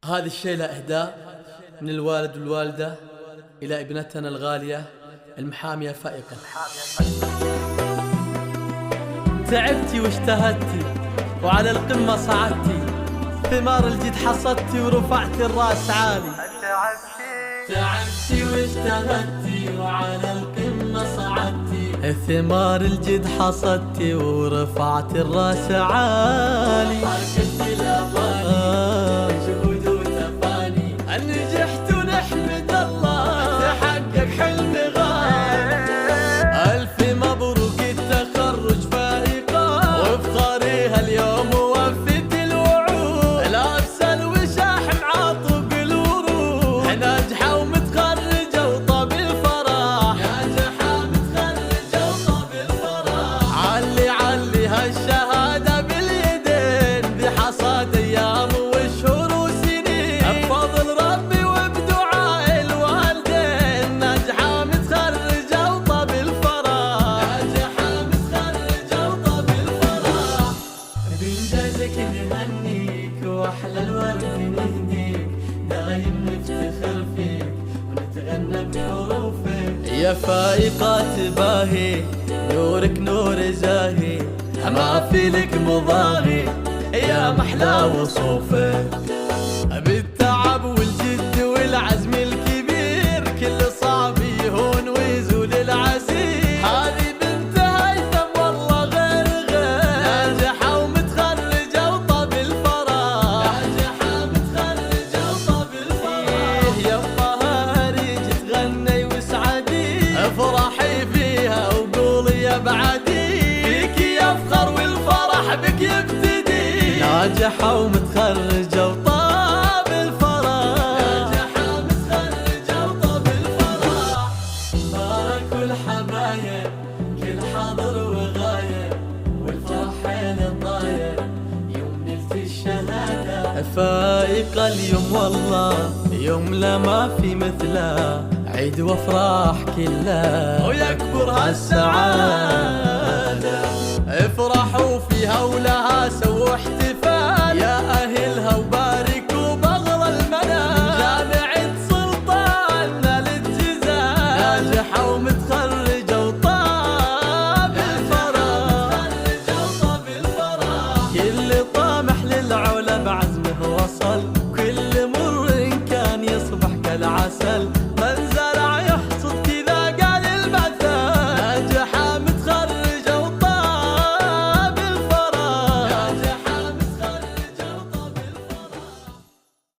هذه الشيلة إهداء من الوالد والوالدة إلى ابنتنا الغالية المحامية فائقة. تعبتي واجتهدتي وعلى القمة صعدتي، ثمار الجد حصدتي ورفعتي الراس عالي. تعبتي واجتهدتي وعلى القمة صعدتي، ثمار الجد حصدتي ورفعتي الراس عالي. حركتي الأماني جهود وتفاني، نجحت ونحمد الله تحقق حلم غالي. ألف مبروك التخرج فائقة، وافخريها اليوم ووفت الوعود. الأفسل وشاحم عاطب الورود، ناجحة ومتخرجة وطاب الفرح. ناجحة متخرجة وطاب الفرح. علي علي هالشهادة باليدين، بحصاد أيام وشهور وسنين، بفضل ربي وبدعاء الوالدين. ناجحة متخرجة وطاب الفرح. ناجحة متخرجة وطاب الفرح. بإنجازك نهنيك وأحلى الورد نهديك، دايم نفتخر فيك ونتغنى بحروفك. يا فائقة تباهي نورك نور زاهي، ما في لك مضاهي يا محلى وصوفك. بالتعب والجد والعزم الكبير، كل صعب يهون ويزول العسير. هذه بنت هيثم والله غير غير، ناجحة ومتخرجة وطاب الفرح. ناجحة متخرجة وطاب الفرح. يمها ريج تغني وسعدي، افرحي فيها وقولي يا بعدي. فيك يفخر والفرح بك يبتدي، ناجحة ومتخرجة وطاب الفرح. ناجحة متخرجة وطاب الفرح. باركوا الحبايب كل حاضر وغايب، والفرح حيل الطاير يوم نلت الشهادة. فائقة اليوم والله يوم لا ما في مثله، عيد وافراح كلها ويكبر هالسعادة. افرحوا فيها ولها سووا